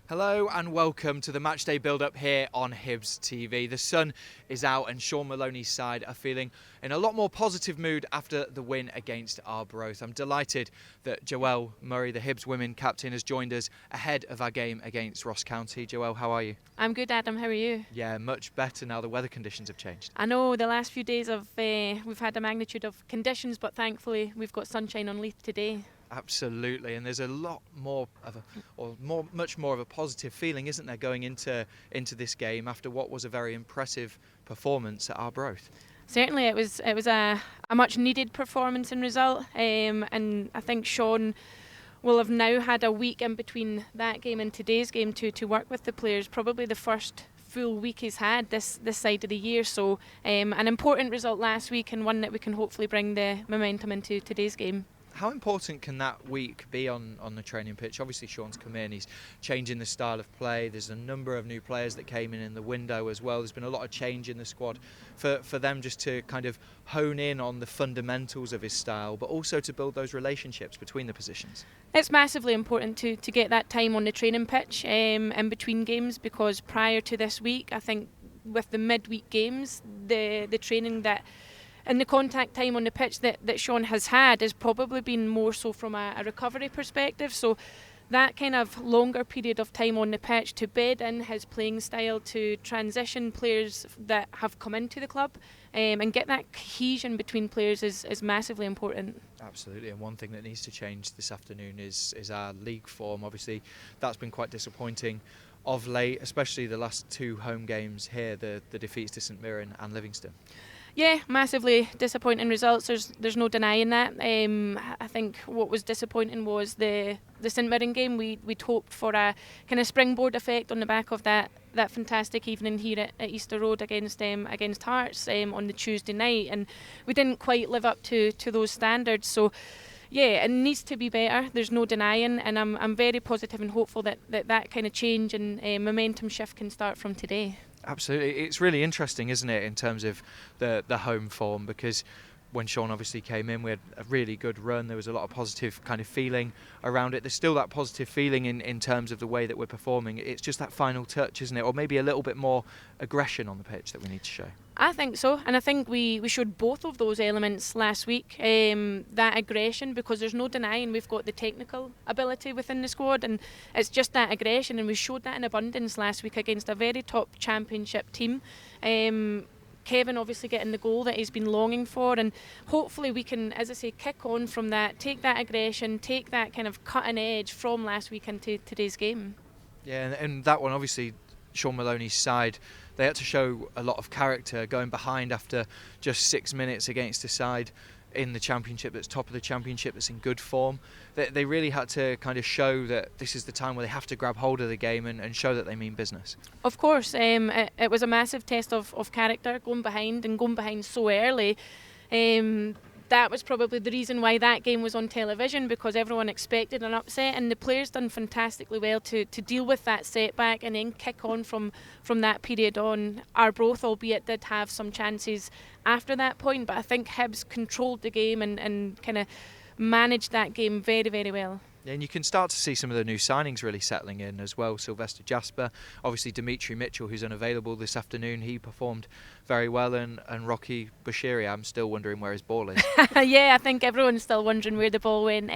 Hello and welcome to the Matchday build-up here on Hibs TV. The sun is out and Shaun Maloney's side are feeling in a lot more positive mood after the win against Arbroath. I'm delighted that Joelle Murray, the Hibs women captain, has joined us ahead of our game against Ross County. Joelle, how are you? I'm good, Adam. How are you? Yeah, much better now the weather conditions have changed. I know the last few days we've had a magnitude of conditions, but thankfully we've got sunshine on Leith today. Absolutely, and there's a lot more of much more of a positive feeling, isn't there, going into this game after what was a very impressive performance at Arbroath. Certainly, it was a much needed performance and result, and I think Shaun will have now had a week in between that game and today's game to work with the players. Probably the first full week he's had this side of the year. So an important result last week and one that we can hopefully bring the momentum into today's game. How important can that week be on the training pitch? Obviously, Shaun's come in, he's changing the style of play. There's a number of new players that came in the window as well. There's been a lot of change in the squad for them just to kind of hone in on the fundamentals of his style, but also to build those relationships between the positions. It's massively important to get that time on the training pitch in between games, because prior to this week, I think with the midweek games, the training that and the contact time on the pitch that Shaun has had has probably been more so from a recovery perspective. So that kind of longer period of time on the pitch to bed in his playing style, to transition players that have come into the club and get that cohesion between players is massively important. Absolutely, and one thing that needs to change this afternoon is our league form. Obviously, that's been quite disappointing of late, especially the last two home games here, the defeats to St Mirren and Livingston. Yeah, massively disappointing results. There's no denying that. I think what was disappointing was the St Mirren game. We'd hoped for a kind of springboard effect on the back of that fantastic evening here at Easter Road against Hearts on the Tuesday night, and we didn't quite live up to those standards. So yeah, it needs to be better. There's no denying, and I'm very positive and hopeful that kind of change and momentum shift can start from today. Absolutely, it's really interesting, isn't it, in terms of the home form, because when Shaun obviously came in, we had a really good run. There was a lot of positive kind of feeling around it. There's still that positive feeling in terms of the way that we're performing. It's just that final touch, isn't it? Or maybe a little bit more aggression on the pitch that we need to show. I think so, and I think we showed both of those elements last week. That aggression, because there's no denying we've got the technical ability within the squad, and it's just that aggression, and we showed that in abundance last week against a very top championship team. Kevin obviously getting the goal that he's been longing for, and hopefully we can, as I say, kick on from that, take that aggression, take that kind of cutting edge from last week into today's game. Yeah, and that one, obviously, Shaun Maloney's side, they had to show a lot of character going behind after just 6 minutes against a side in the championship that's top of the championship, that's in good form. They really had to kind of show that this is the time where they have to grab hold of the game and show that they mean business. Of course, it was a massive test of character, going behind so early. That was probably the reason why that game was on television, because everyone expected an upset, and the players done fantastically well to deal with that setback and then kick on from that period on. Arbroath, albeit, did have some chances after that point, but I think Hibs controlled the game and kind of managed that game very, very well. And you can start to see some of the new signings really settling in as well. Sylvester Jasper, obviously Dimitri Mitchell, who's unavailable this afternoon, he performed very well, and Rocky Bashiri, I'm still wondering where his ball is. Yeah, I think everyone's still wondering where the ball went.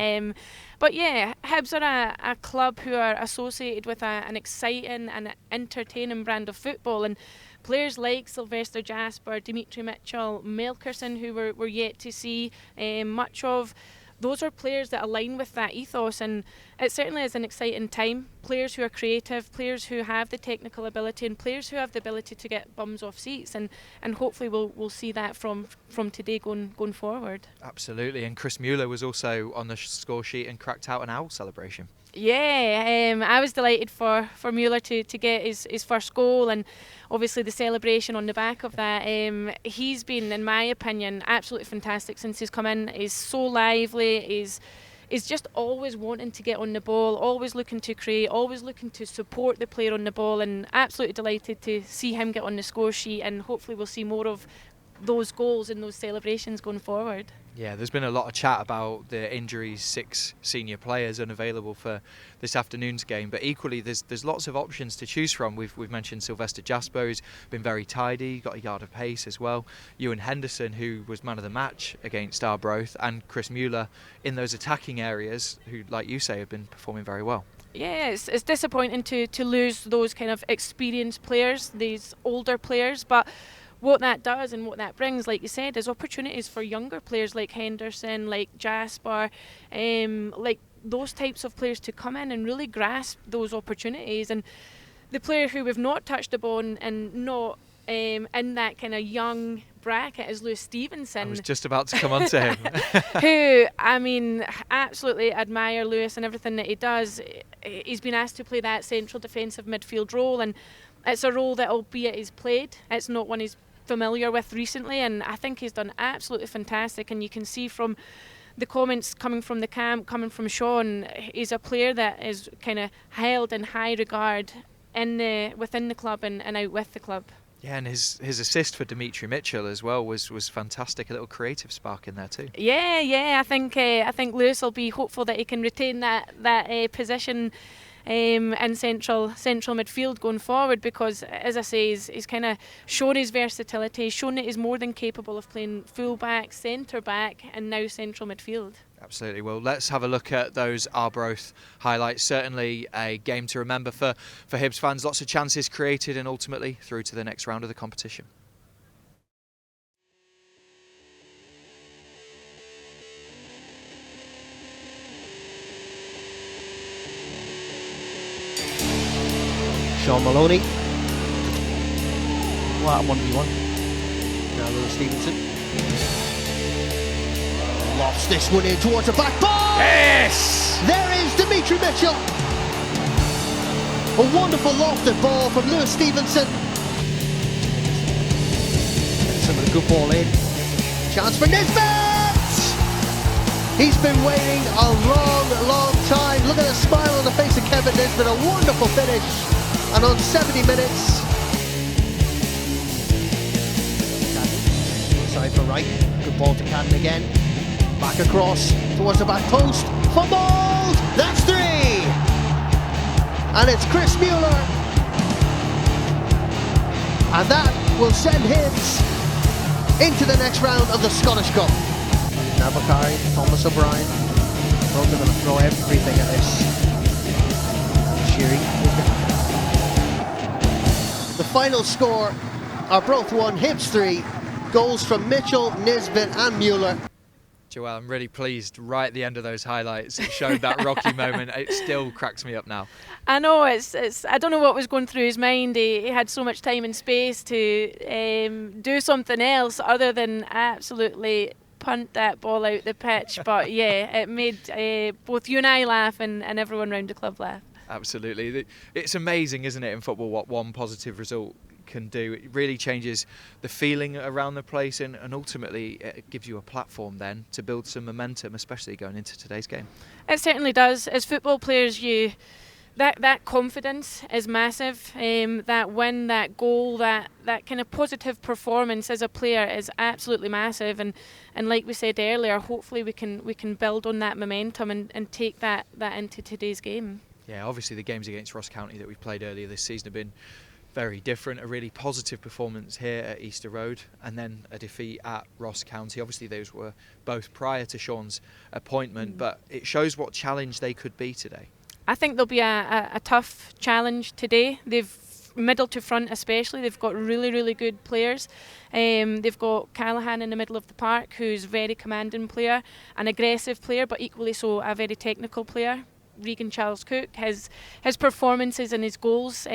But yeah, Hibs are a club who are associated with an exciting and entertaining brand of football, and players like Sylvester Jasper, Dimitri Mitchell, Melkerson, who we're yet to see much of. Those are players that align with that ethos, and it certainly is an exciting time. Players who are creative, players who have the technical ability, and players who have the ability to get bums off seats, and hopefully we'll see that from today going forward. Absolutely, and Chris Mueller was also on the score sheet and cracked out an owl celebration. Yeah, I was delighted for Mueller to get his first goal, and obviously the celebration on the back of that. He's been, in my opinion, absolutely fantastic since he's come in. He's so lively, he's just always wanting to get on the ball, always looking to create, always looking to support the player on the ball, and absolutely delighted to see him get on the score sheet, and hopefully we'll see more of those goals and those celebrations going forward. Yeah, there's been a lot of chat about the injuries, 6 senior players unavailable for this afternoon's game, but equally there's lots of options to choose from. We've mentioned Sylvester Jasper, who's been very tidy, got a yard of pace as well. Ewan Henderson, who was man of the match against Arbroath, and Chris Mueller in those attacking areas, who, like you say, have been performing very well. Yeah, it's disappointing to lose those kind of experienced players, these older players, but what that does and what that brings, like you said, is opportunities for younger players like Henderson, like Jasper, like those types of players to come in and really grasp those opportunities. And the player who we've not touched upon and not in that kind of young bracket is Lewis Stevenson. I was just about to come on to him. Who, I mean, absolutely admire Lewis and everything that he does. He's been asked to play that central defensive midfield role, and it's a role that, albeit he's played, it's not one he's familiar with recently, and I think he's done absolutely fantastic. And you can see from the comments coming from the camp, coming from Shaun, he's a player that is kind of held in high regard within the club and out with the club. Yeah, and his assist for Dimitri Mitchell as well was fantastic. A little creative spark in there too. Yeah. I think Lewis will be hopeful that he can retain that position in central midfield going forward, because, as I say, he's kind of shown his versatility, shown that he's more than capable of playing full back, centre back, and now central midfield. Absolutely. Well, let's have a look at those Arbroath highlights. Certainly a game to remember for Hibs fans. Lots of chances created and ultimately through to the next round of the competition. Shaun Maloney. What a 1v1. Now Lewis Stevenson. Lofts this one in towards the back ball. Yes! There is Dimitri Mitchell. A wonderful lofted ball from Lewis Stevenson. Some of the good ball in. Chance for Nisbet! He's been waiting a long time. Look at the smile on the face of Kevin Nisbet. A wonderful finish. And on 70 minutes, Cadden, inside for right, good ball to Cadden again, back across towards the back post, fumbled, that's 3! And it's Chris Mueller, and that will send Hibs into the next round of the Scottish Cup. Nabakari, Thomas O'Brien, both are going to throw everything at this. Shearing. The final score, Arbroath 1, Hibs 3, goals from Mitchell, Nisbet and Mueller. Joelle, I'm really pleased right at the end of those highlights. It showed that rocky moment. It still cracks me up now. I know, it's I don't know what was going through his mind. He had so much time and space to do something else other than absolutely punt that ball out the pitch. But yeah, it made both you and I laugh and everyone around the club laugh. Absolutely. It's amazing, isn't it, in football, what one positive result can do. It really changes the feeling around the place, and ultimately it gives you a platform then to build some momentum, especially going into today's game. It certainly does. As football players, that confidence is massive. That win, that goal, that kind of positive performance as a player is absolutely massive. And like we said earlier, hopefully we can build on that momentum and take that into today's game. Yeah, obviously the games against Ross County that we played earlier this season have been very different. A really positive performance here at Easter Road, and then a defeat at Ross County. Obviously those were both prior to Shaun's appointment, but it shows what challenge they could be today. I think there'll be a tough challenge today. They've middle to front especially, they've got really good players. They've got Callahan in the middle of the park, who's a very commanding player, an aggressive player, but equally so a very technical player. Regan Charles Cook, his performances and his goals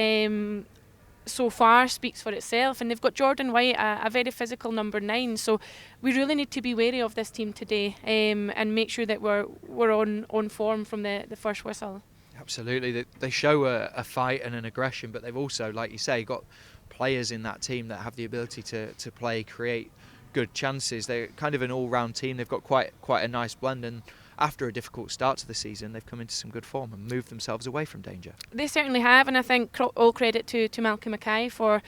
so far speaks for itself, and they've got Jordan White, a very physical number 9. So we really need to be wary of this team today and make sure that we're on form from the first whistle. Absolutely, they show a fight and an aggression, but they've also, like you say, got players in that team that have the ability to play, create good chances. They're kind of an all-round team. They've got quite a nice blend, and after a difficult start to the season, they've come into some good form and moved themselves away from danger. They certainly have, and I think all credit to Malcolm Mackay for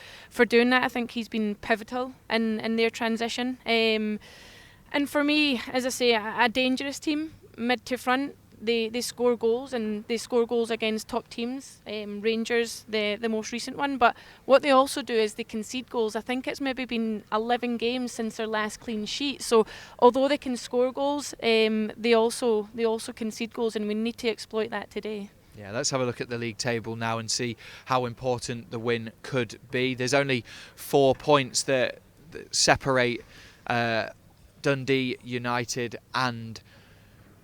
doing that. I think he's been pivotal in their transition. And for me, as I say, a dangerous team, mid to front. They score goals, and they score goals against top teams. Rangers, the most recent one. But what they also do is they concede goals. I think it's maybe been 11 games since their last clean sheet. So although they can score goals, they also concede goals, and we need to exploit that today. Yeah, let's have a look at the league table now and see how important the win could be. There's only 4 points that separate Dundee United and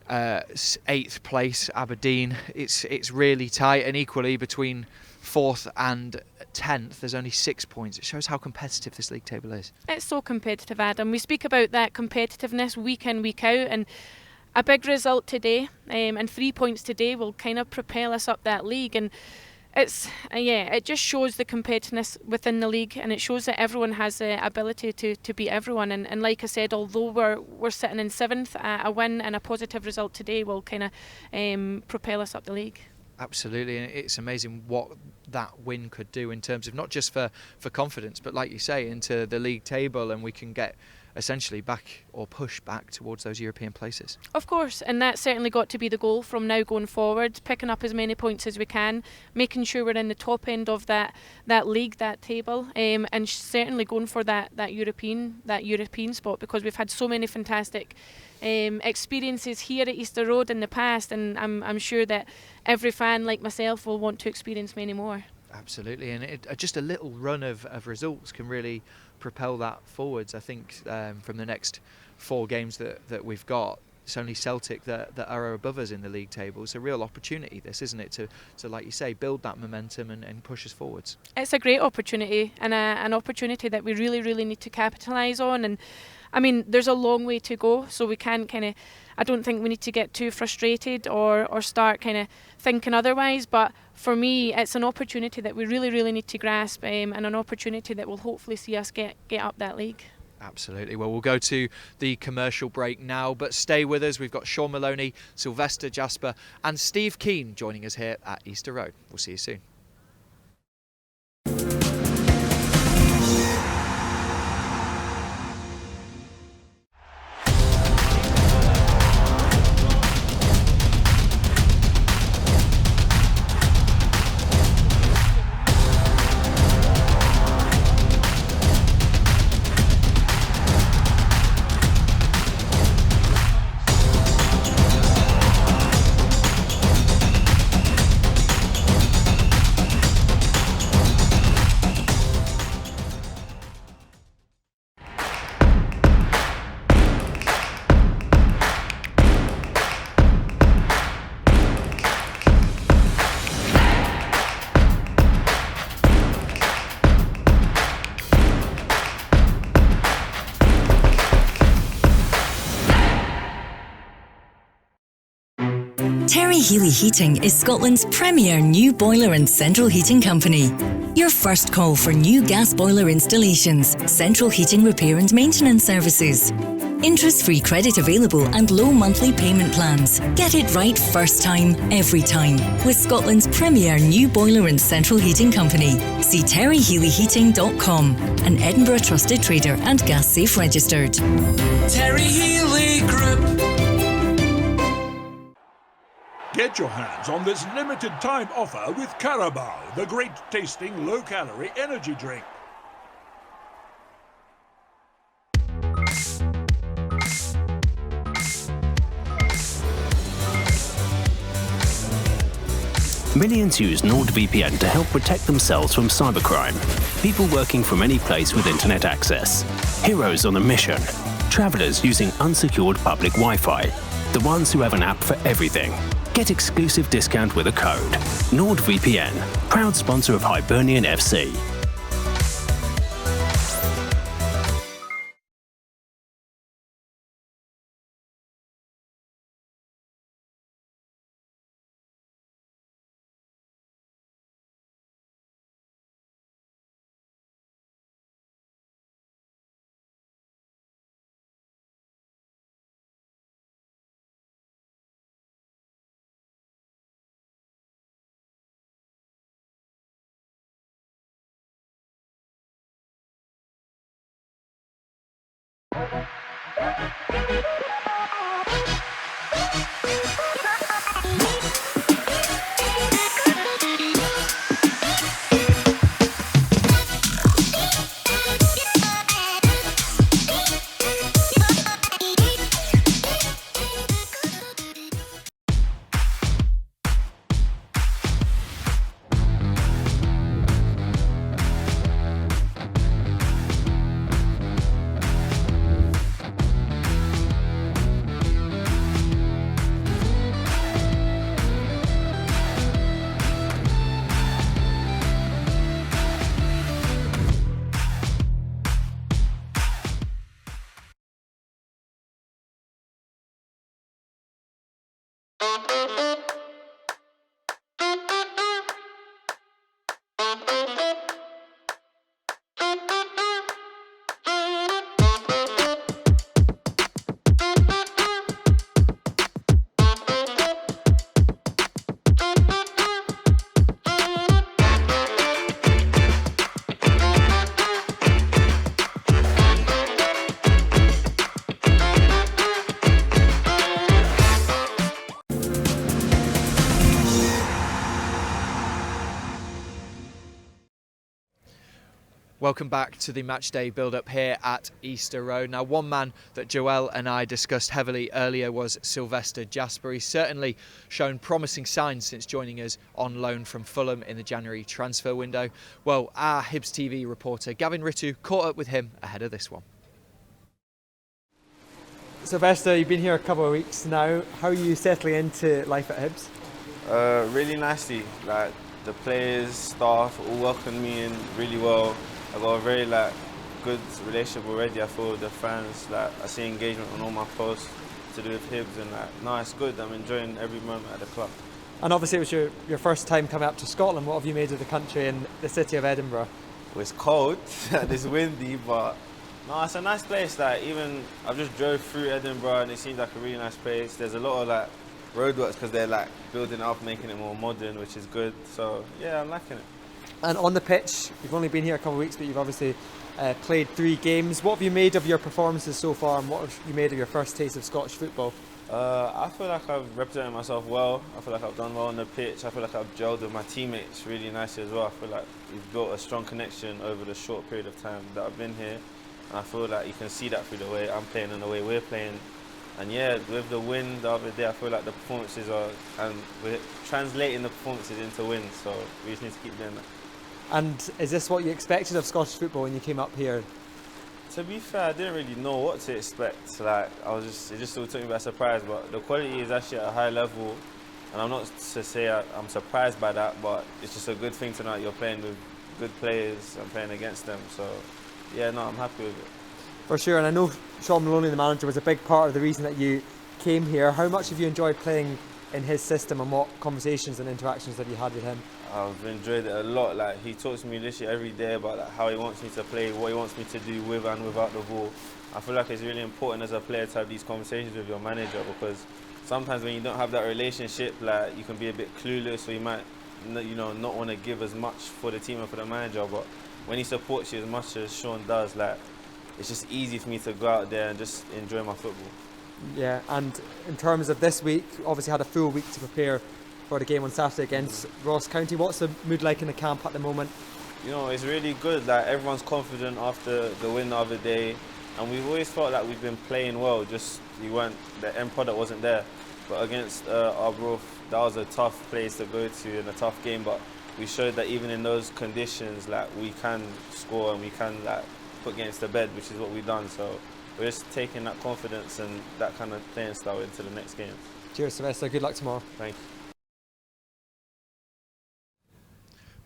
8th place Aberdeen. It's really tight, and equally between 4th and 10th there's only 6 points. It shows how competitive this league table is. It's so competitive, Adam. We speak about that competitiveness week in, week out, and a big result today and 3 points today will kind of propel us up that league. And it's it just shows the competitiveness within the league, and it shows that everyone has the ability to beat everyone. And like I said, although we're sitting in 7th, a win and a positive result today will kind of propel us up the league. Absolutely, and it's amazing what that win could do in terms of not just for confidence, but like you say, into the league table, and we can get essentially back or push back towards those European places. Of course, and that's certainly got to be the goal from now going forward, picking up as many points as we can, making sure we're in the top end of that league, that table, and certainly going for that European spot, because we've had so many fantastic experiences here at Easter Road in the past, and I'm sure that every fan like myself will want to experience many more. Absolutely, and just a little run of results can really propel that forwards. I think from the next 4 games that we've got, it's only Celtic that are above us in the league table. It's a real opportunity, this, isn't it, to like you say, build that momentum and push us forwards. It's a great opportunity, and an opportunity that we really, really need to capitalise on. And I mean, there's a long way to go, so we can't I don't think we need to get too frustrated or start kind of thinking otherwise. But for me, it's an opportunity that we really, really need to grasp, and an opportunity that will hopefully see us get up that league. Absolutely. Well, we'll go to the commercial break now, but stay with us. We've got Shaun Maloney, Sylvester Jasper and Steve Kean joining us here at Easter Road. We'll see you soon. Terry Healy Heating is Scotland's premier new boiler and central heating company. Your first call for new gas boiler installations, central heating repair and maintenance services. Interest-free credit available and low monthly payment plans. Get it right first time, every time, with Scotland's premier new boiler and central heating company. See terryhealyheating.com, an Edinburgh trusted trader and gas safe registered. Terry Healy Group. Get your hands on this limited time offer with Carabao, the great tasting low-calorie energy drink. Millions use NordVPN to help protect themselves from cybercrime. People working from any place with internet access. Heroes on a mission. Travelers using unsecured public Wi-Fi. The ones who have an app for everything. Get exclusive discount with a code. NordVPN, proud sponsor of Hibernian FC. Welcome back to the Matchday build-up here at Easter Road. Now, one man that Joel and I discussed heavily earlier was Sylvester Jasper. He's certainly shown promising signs since joining us on loan from Fulham in the January transfer window. Well, our Hibs TV reporter Gavin Rittu caught up with him ahead of this one. Sylvester, you've been here a couple of weeks now. How are you settling into life at Hibs? Really nicely. Like, the players, staff all welcomed me in really well. I got a very good relationship already. I feel with the fans. I see engagement on all my posts to do with Hibs, and no, it's good. I'm enjoying every moment at the club. And obviously, it was your first time coming up to Scotland. What have you made of the country and the city of Edinburgh? Well, it's cold and it's windy, but no, it's a nice place. Even I just drove through Edinburgh and it seems like a really nice place. There's a lot of roadworks because they're building it up, making it more modern, which is good. So yeah, I'm liking it. And on the pitch, you've only been here a couple of weeks, but you've obviously played 3 games. What have you made of your performances so far, and what have you made of your first taste of Scottish football? I feel like I've represented myself well. I feel like I've done well on the pitch. I feel like I've gelled with my teammates really nicely as well. I feel like we've built a strong connection over the short period of time that I've been here. And I feel like you can see that through the way I'm playing and the way we're playing. And yeah, with the win the other day, I feel like the performances and we're translating the performances into wins. So we just need to keep doing that. And is this what you expected of Scottish football when you came up here? To be fair, I didn't really know what to expect. It just sort of took me by surprise. But the quality is actually at a high level, and I'm not to say I'm surprised by that, but it's just a good thing to know that you're playing with good players and playing against them. So yeah, no, I'm happy with it. For sure, and I know Shaun Maloney, the manager, was a big part of the reason that you came here. How much have you enjoyed playing in his system, and what conversations and interactions have you had with him? I've enjoyed it a lot. He talks to me literally every day about how he wants me to play, what he wants me to do with and without the ball. I feel like it's really important as a player to have these conversations with your manager, because sometimes when you don't have that relationship, you can be a bit clueless, or you might not want to give as much for the team and for the manager. But when he supports you as much as Shaun does, it's just easy for me to go out there and just enjoy my football. Yeah, and in terms of this week, obviously had a full week to prepare for the game on Saturday against Ross County. What's the mood like in the camp at the moment? It's really good. Everyone's confident after the win the other day, and we've always felt like we've been playing well. Just the end product wasn't there. But against Arbroath, that was a tough place to go to and a tough game. But we showed that even in those conditions, we can score and we can put games to bed, which is what we've done. So we're just taking that confidence and that kind of playing style into the next game. Cheers, Sylvester. Good luck tomorrow. Thank you.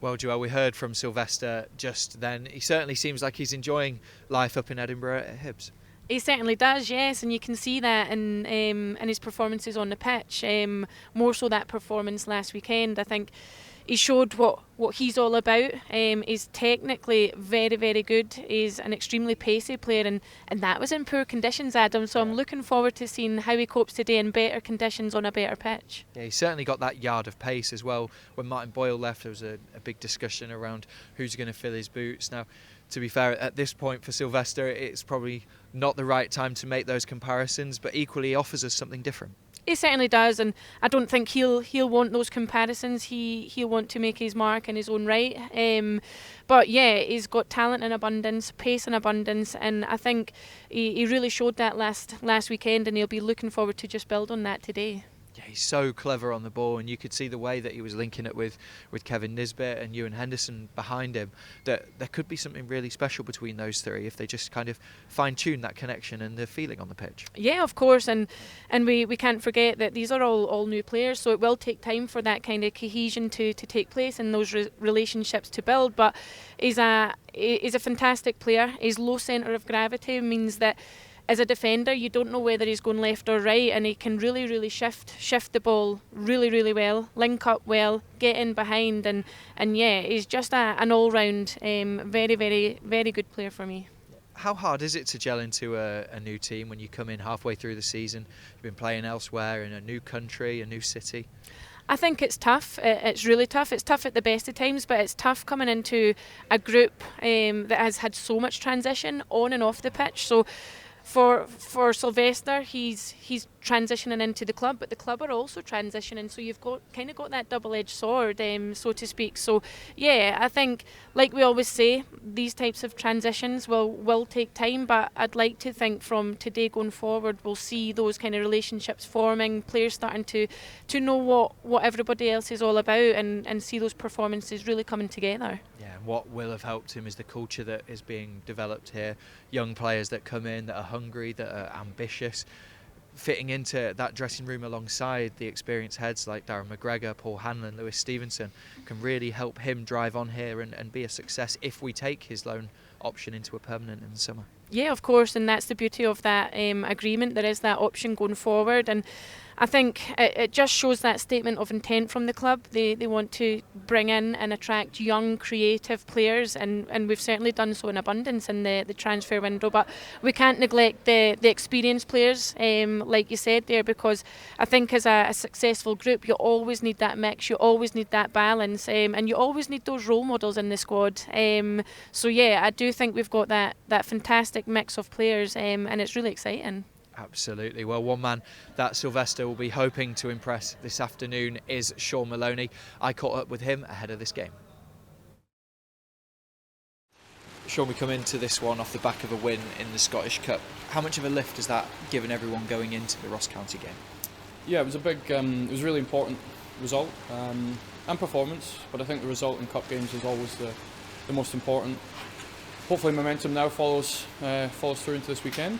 Well, Joel, we heard from Sylvester just then. He certainly seems like he's enjoying life up in Edinburgh at Hibs. He certainly does, yes, and you can see that in his performances on the pitch. More so that performance last weekend. I think he showed what he's all about. He's technically very, very good. He's an extremely pacey player, and that was in poor conditions, Adam. So I'm looking forward to seeing how he copes today in better conditions on a better pitch. Yeah, he certainly got that yard of pace as well. When Martin Boyle left, there was a big discussion around who's going to fill his boots. Now, to be fair, at this point for Sylvester, it's probably not the right time to make those comparisons, but equally offers us something different. He certainly does, and I don't think he'll want those comparisons. He'll want to make his mark in his own right. But yeah, he's got talent in abundance, pace in abundance, and I think he really showed that last weekend, and he'll be looking forward to just build on that today. Yeah, he's so clever on the ball, and you could see the way that he was linking it with Kevin Nisbet and Ewan Henderson behind him, that there could be something really special between those three if they just kind of fine-tune that connection and the feeling on the pitch. Yeah, of course, and we can't forget that these are all new players, so it will take time for that kind of cohesion to take place and those relationships to build, but he's a fantastic player. His low centre of gravity means that as a defender, you don't know whether he's going left or right, and he can really shift the ball really well, link up well, get in behind, and yeah, he's just an all-round very good player for me. How hard is it to gel into a new team when you come in halfway through the season? You've been playing elsewhere in a new country, a new city. I think it's tough. It's really tough. It's tough at the best of times, but it's tough coming into a group that has had so much transition on and off the pitch. So for Sylvester, he's transitioning into the club, but the club are also transitioning, so you've got that double-edged sword, so to speak. So yeah, I think, like we always say, these types of transitions will take time, but I'd like to think from today going forward we'll see those kind of relationships forming, players starting to know what everybody else is all about, and see those performances really coming together. Yeah, and what will have helped him is the culture that is being developed here. Young players that come in that are hungry, that are ambitious, fitting into that dressing room alongside the experienced heads like Darren McGregor, Paul Hanlon, Lewis Stevenson, can really help him drive on here and be a success if we take his loan option into a permanent in the summer. Yeah, of course, and that's the beauty of that agreement. There is that option going forward, and I think it just shows that statement of intent from the club. They want to bring in and attract young, creative players, and we've certainly done so in abundance in the transfer window. But we can't neglect the experienced players, like you said there, because I think as a successful group, you always need that mix, you always need that balance, and you always need those role models in the squad. So yeah, I do think we've got that fantastic mix of players, and it's really exciting. Absolutely. Well, one man that Sylvester will be hoping to impress this afternoon is Shaun Maloney. I caught up with him ahead of this game. Shaun, we come into this one off the back of a win in the Scottish Cup. How much of a lift has that given everyone going into the Ross County game? Yeah, it was it was a really important result and performance, but I think the result in cup games is always the most important. Hopefully momentum now follows through into this weekend,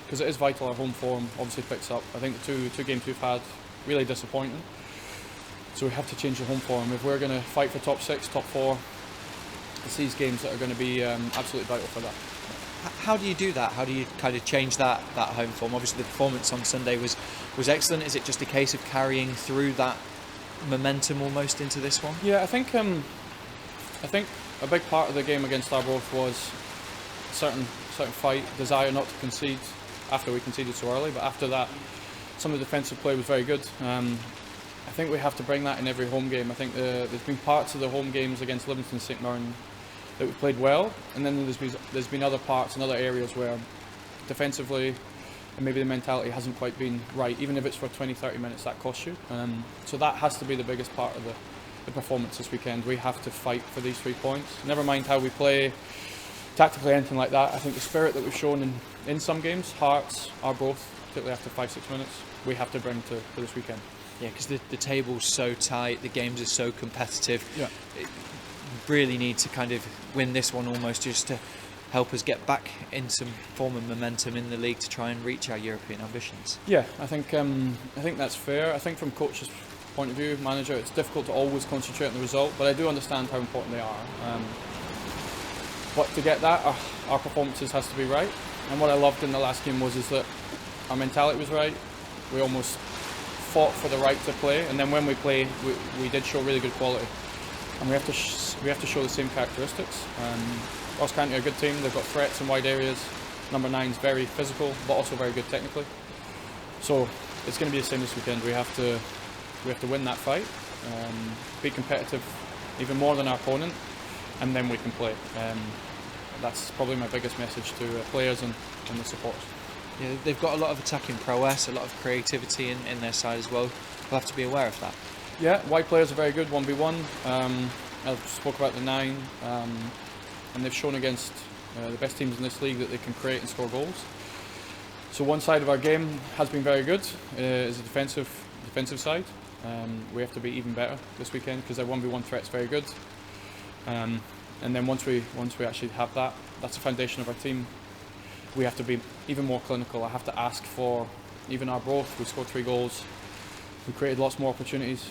because it is vital. Our home form obviously picks up. I think the two games we've had really disappointing, so we have to change the home form if we're going to fight for top 6, top 4. It's these games that are going to be absolutely vital for that. How do you do that? How do you kind of change that home form? Obviously the performance on Sunday was excellent. Is it just a case of carrying through that momentum almost into this one? Yeah, I think a big part of the game against Arbroath was certain fight, desire not to concede after we conceded so early, but after that some of the defensive play was very good. I think we have to bring that in every home game. I think there's been parts of the home games against Livingston, St Mirren that we played well, and then there's been other parts and other areas where defensively and maybe the mentality hasn't quite been right. Even if it's for 20-30 minutes, that costs you. So that has to be the biggest part of the performance this weekend. We have to fight for these 3 points. Never mind how we play tactically, anything like that. I think the spirit that we've shown in some games, Hearts, Arbroath, particularly after 5-6 minutes, we have to bring to this weekend. Yeah, because the table's so tight, the games are so competitive. Yeah. You really need to kind of win this one almost just to help us get back in some form of momentum in the league to try and reach our European ambitions. Yeah, I think that's fair. I think from coach's point of view, manager, it's difficult to always concentrate on the result, but I do understand how important they are. But to get that, our performances has to be right. And what I loved in the last game is that our mentality was right. We almost fought for the right to play, and then when we play, we did show really good quality. And we have to show the same characteristics. Ross County are a good team. They've got threats in wide areas. Number 9's very physical, but also very good technically. So it's going to be the same this weekend. We have to win that fight, be competitive even more than our opponent, and then we can play. that's probably my biggest message to players and the supporters. Yeah, they've got a lot of attacking prowess, a lot of creativity in their side as well. We'll have to be aware of that. Yeah, wide players are very good 1v1. I spoke about the 9, and they've shown against the best teams in this league that they can create and score goals. So one side of our game has been very good, is the defensive side. We have to be even better this weekend because their 1v1 threat's very good. And then once we actually have that, that's the foundation of our team. We have to be even more clinical. I have to ask for, even Arbroath, we scored 3 goals. We created lots more opportunities.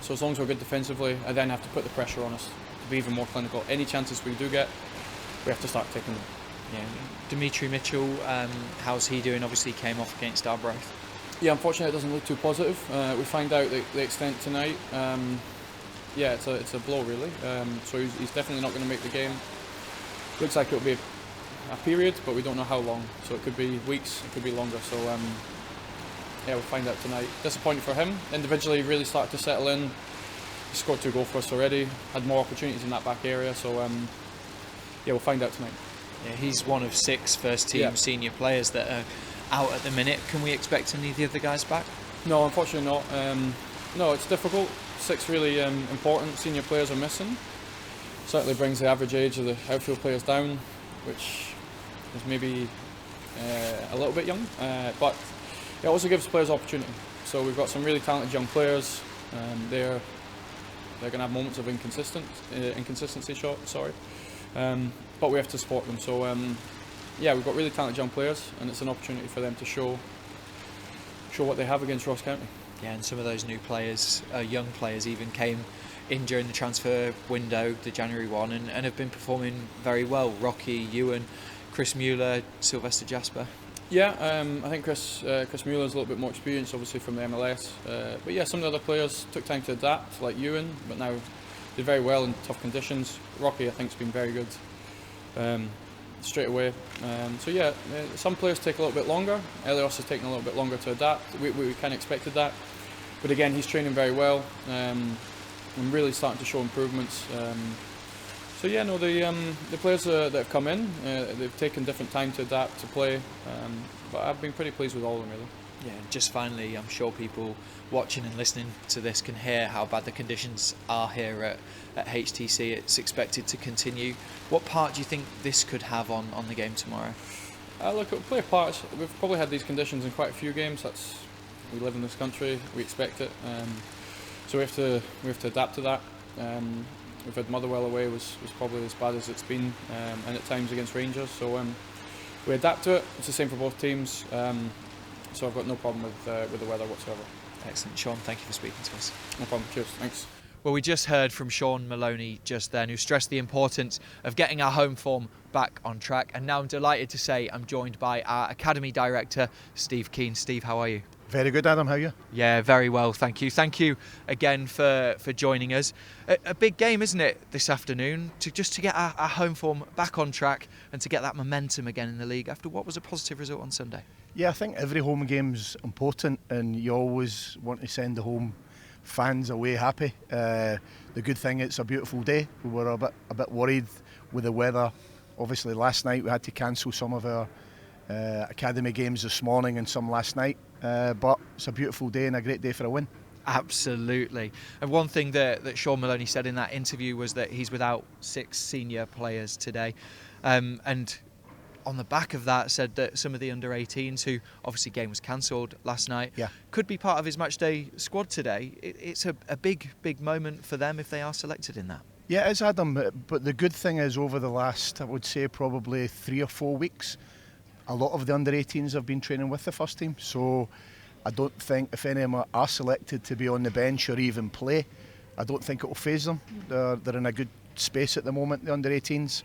So as long as we're good defensively, I then have to put the pressure on us to be even more clinical. Any chances we do get, we have to start taking them. Yeah. Dimitri Mitchell, how's he doing? Obviously he came off against Arbroath. Yeah, unfortunately it doesn't look too positive. We find out the extent tonight. Yeah, it's a blow really. So he's definitely not going to make the game. Looks like it'll be a period, but we don't know how long. So it could be weeks, it could be longer. So yeah, we'll find out tonight. Disappointing for him. Individually, he really started to settle in. He scored 2 goals for us already. Had more opportunities in that back area. So yeah, we'll find out tonight. Yeah, he's one of 6 first-team senior players that are out at the minute. Can we expect any of the other guys back? No, unfortunately not. No, it's difficult. 6 really important senior players are missing. Certainly brings the average age of the outfield players down, which is maybe a little bit young, but it also gives players opportunity. So we've got some really talented young players. They're going to have moments of inconsistency. Sorry, but we have to support them. So yeah, we've got really talented young players, and it's an opportunity for them to show what they have against Ross County. Yeah, and some of those new players, young players even, came in during the transfer window, the January one, and have been performing very well. Rocky, Ewan, Chris Mueller, Sylvester Jasper. Yeah, I think Chris Mueller's a little bit more experienced, obviously from the MLS. But yeah, some of the other players took time to adapt, like Ewan, but now did very well in tough conditions. Rocky, I think, has been very good straight away. So yeah, some players take a little bit longer. Elios has taken a little bit longer to adapt. We kind of expected that. But again, he's training very well and really starting to show improvements. So yeah, no, the players that have come in, they've taken different time to adapt, to play, but I've been pretty pleased with all of them, really. Yeah, just finally, I'm sure people watching and listening to this can hear how bad the conditions are here at HTC. It's expected to continue. What part do you think this could have on the game tomorrow? Look, it'll play a part. We've probably had these conditions in quite a few games. We live in this country, we expect it, so we have to adapt to that. We've had Motherwell away was probably as bad as it's been, and at times against Rangers. So we adapt to it. It's the same for both teams. So I've got no problem with the weather whatsoever. Excellent, Shaun. Thank you for speaking to us. No problem. Cheers. Thanks. Well, we just heard from Shaun Maloney just then, who stressed the importance of getting our home form back on track. And now I'm delighted to say I'm joined by our Academy Director, Steve Kean. Steve, how are you? Very good, Adam. How are you? Yeah, very well, thank you. Thank you again for joining us. A big game, isn't it, this afternoon, to get our home form back on track and to get that momentum again in the league after what was a positive result on Sunday. Yeah, I think every home game's important, and you always want to send the home fans away happy. The good thing, it's a beautiful day. We were a bit worried with the weather. Obviously, last night we had to cancel some of our academy games this morning and some last night. But it's a beautiful day and a great day for a win. Absolutely. And one thing that Shaun Maloney said in that interview was that he's without 6 senior players today. And on the back of that said that some of the under-18s, who obviously game was cancelled last night, could be part of his matchday squad today. It's a big moment for them if they are selected in that. Yeah, it is, Adam. But the good thing is, over the last, I would say, probably 3 or 4 weeks, a lot of the under-18s have been training with the first team. So I don't think if any of them are selected to be on the bench or even play, I don't think it will faze them. They're in a good space at the moment, the under-18s.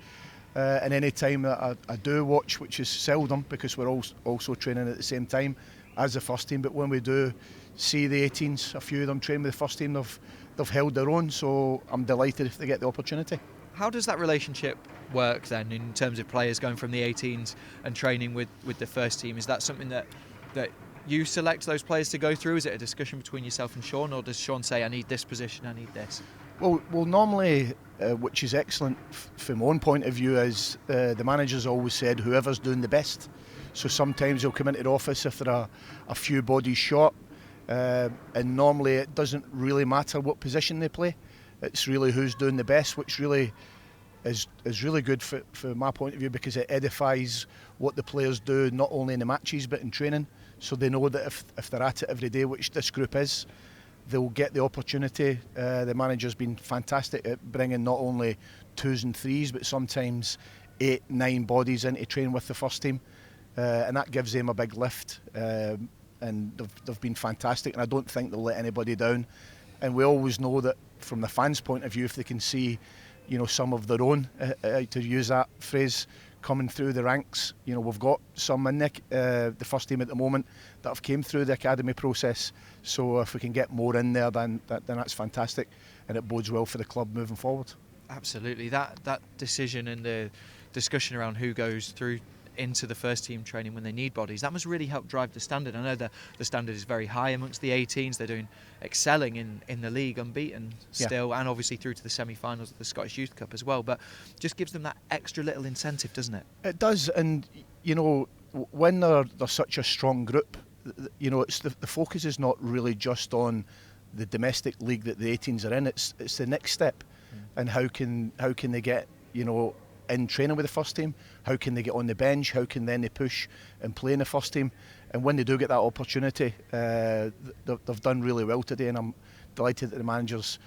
And any time that I do watch, which is seldom because we're also training at the same time as the first team, but when we do see the 18s, a few of them train with the first team, they've held their own, so I'm delighted if they get the opportunity. How does that relationship work then in terms of players going from the 18s and training with the first team? Is that something that you select those players to go through? Is it a discussion between yourself and Shaun, or does Shaun say, I need this position, I need this? Well, normally, which is excellent from my own point of view, is the manager's always said whoever's doing the best. So sometimes they'll come into the office if there are a few bodies short, and normally it doesn't really matter what position they play. It's really who's doing the best, which really is really good for my point of view, because it edifies what the players do, not only in the matches but in training. So they know that if they're at it every day, which this group is, they'll get the opportunity. The manager's been fantastic at bringing not only 2s and 3s, but sometimes 8, 9 bodies in to train with the first team, and that gives them a big lift. And they've been fantastic, and I don't think they'll let anybody down. And we always know that from the fans' point of view, if they can see, some of their own, to use that phrase, coming through the ranks. We've got some in the first team at the moment that have came through the academy process. So if we can get more in there, then that's fantastic, and it bodes well for the club moving forward. Absolutely. That decision and the discussion around who goes through into the first team training when they need bodies, that must really help drive the standard. I know the standard is very high amongst the 18s. They're excelling in the league, unbeaten still, and obviously through to the semi-finals of the Scottish Youth Cup as well, but just gives them that extra little incentive, doesn't it? It does. And when they're such a strong group, it's the focus is not really just on the domestic league that the 18s are in. It's the next step, and how can they get in training with the first team, how can they get on the bench, how can then they push and play in the first team. And when they do get that opportunity, they've done really well today, and I'm delighted that the manager's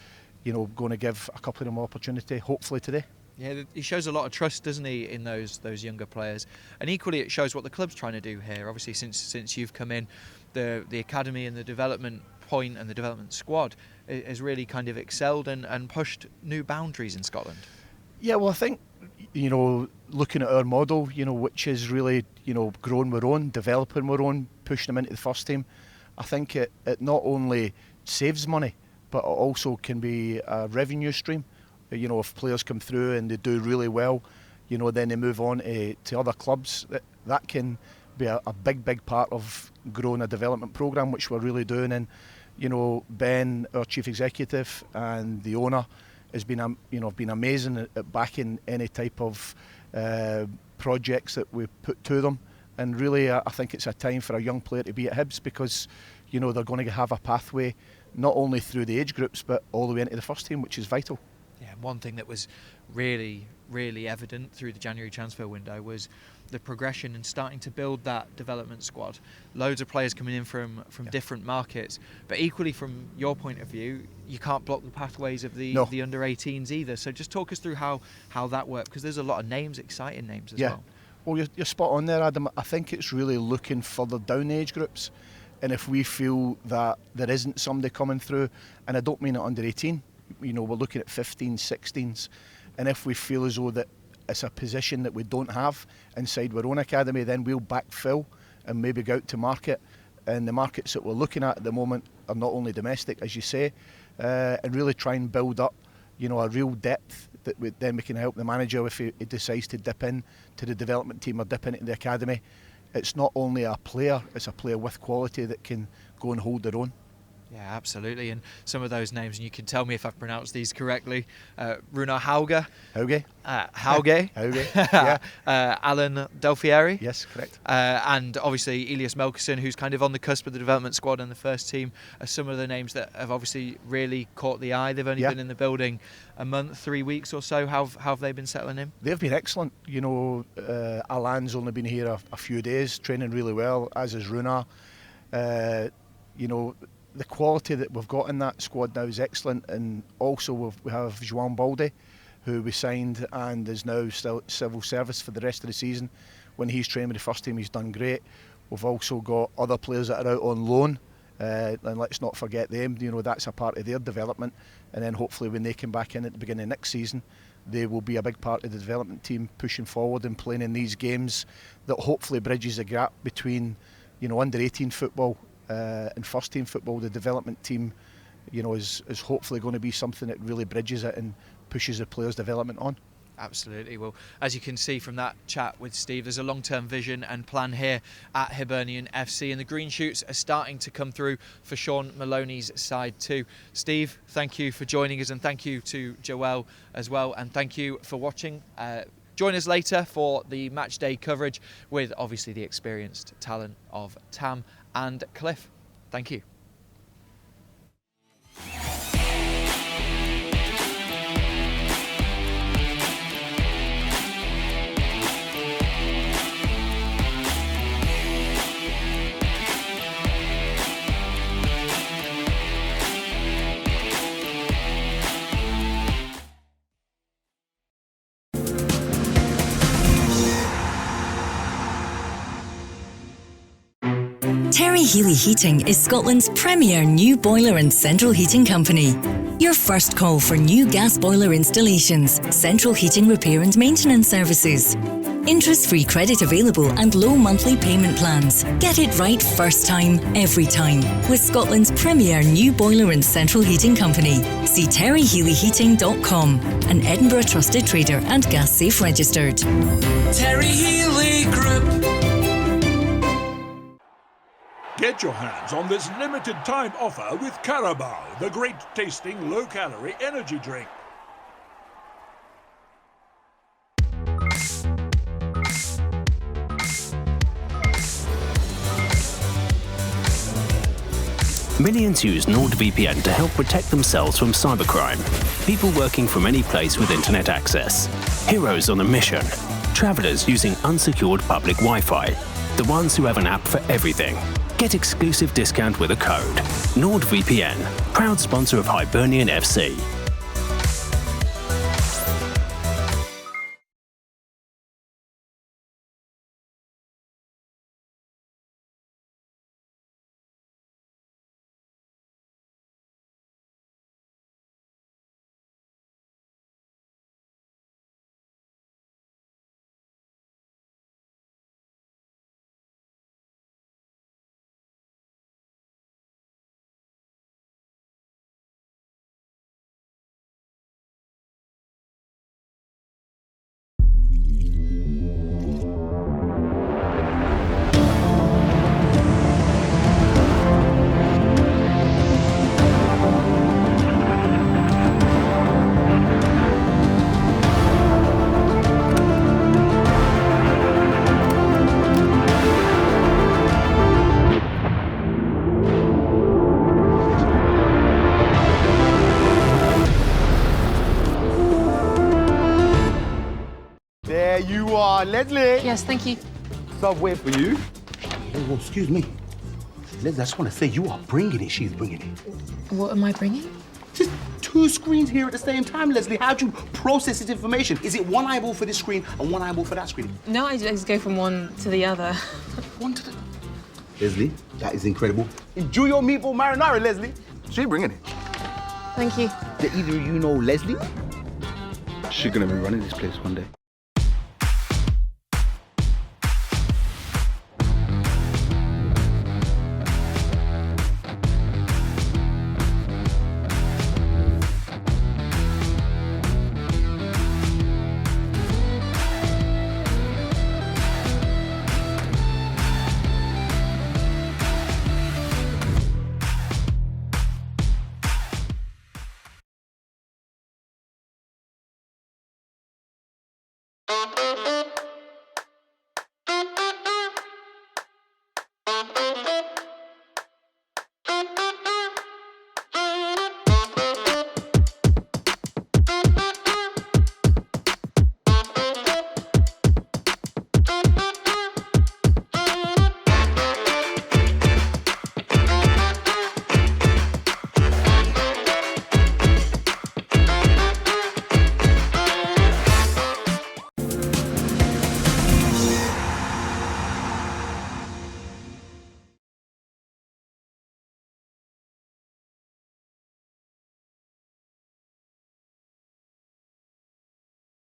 going to give a couple of them opportunity, hopefully today. Yeah, he shows a lot of trust, doesn't he, in those younger players, and equally it shows what the club's trying to do here. Obviously, since you've come in, the academy and the development point and the development squad has really kind of excelled and pushed new boundaries in Scotland. Yeah, well, I think looking at our model, which is really growing our own, developing our own, pushing them into the first team, I think it not only saves money, but it also can be a revenue stream. If players come through and they do really well, then they move on to other clubs. That can be a big part of growing a development programme, which we're really doing. And Ben, our chief executive, and the owner has been amazing at backing any type of projects that we put to them. And really, I think it's a time for a young player to be at Hibs, because they're going to have a pathway not only through the age groups but all the way into the first team, which is vital. Yeah, one thing that was really evident through the January transfer window was the progression and starting to build that development squad. Loads of players coming in from different markets, but equally from your point of view, you can't block the pathways of the under 18s either. So just talk us through how that worked, because there's a lot of names, exciting names as well. Well, you're spot on there, Adam. I think it's really looking further down the age groups, and if we feel that there isn't somebody coming through, and I don't mean it under 18, we're looking at 15s, 16s, and if we feel as though that it's a position that we don't have inside our own academy, then we'll backfill and maybe go out to market. And the markets that we're looking at the moment are not only domestic, as you say, and really try and build up, a real depth that then we can help the manager if he decides to dip in to the development team or dip into the academy. It's not only a player, it's a player with quality that can go and hold their own. Yeah, absolutely. And some of those names, and you can tell me if I've pronounced these correctly, Runar Hauge. Yeah. Alan Delfieri. Yes, correct. And obviously Elias Melkerson, who's kind of on the cusp of the development squad and the first team, are some of the names that have obviously really caught the eye. They've only been in the building a month, 3 weeks or so. How have they been settling in? They've been excellent. Alan's only been here a few days, training really well, as is Runar. The quality that we've got in that squad now is excellent, and also we have João Balde, who we signed and is now still civil service for the rest of the season. When he's trained with the first team, he's done great. We've also got other players that are out on loan, and let's not forget them. That's a part of their development, and then hopefully when they come back in at the beginning of next season, they will be a big part of the development team pushing forward and playing in these games that hopefully bridges the gap between under 18 football and first team football. The development team is hopefully going to be something that really bridges it and pushes the players' development on. Absolutely. Well, as you can see from that chat with Steve, there's a long-term vision and plan here at Hibernian FC, and the green shoots are starting to come through for Shaun Maloney's side too. Steve, thank you for joining us, and thank you to Joelle as well, and thank you for watching. Join us later for the match day coverage with obviously the experienced talent of Tam and Cliff. Thank you. Terry Healy Heating is Scotland's premier new boiler and central heating company. Your first call for new gas boiler installations, central heating repair and maintenance services. Interest-free credit available and low monthly payment plans. Get it right first time, every time. With Scotland's premier new boiler and central heating company. See terryhealyheating.com, an Edinburgh trusted trader and gas safe registered. Terry Healy Group. Get your hands on this limited time offer with Carabao, the great tasting low-calorie energy drink. Millions use NordVPN to help protect themselves from cybercrime. People working from any place with internet access. Heroes on a mission. Travelers using unsecured public Wi-Fi. The ones who have an app for everything. Get exclusive discount with a code. NordVPN, proud sponsor of Hibernian FC. There you are, Leslie. Yes, thank you. Subway for you. Oh, excuse me. Leslie, I just want to say you are bringing it. She's bringing it. What am I bringing? Just 2 screens here at the same time, Leslie. How'd you process this information? Is it one eyeball for this screen and one eyeball for that screen? No, I just go from one to the other. One to the... Leslie, that is incredible. Enjoy your meatball marinara, Leslie. She's bringing it. Thank you. Do either of you know Leslie? She's gonna be running this place one day.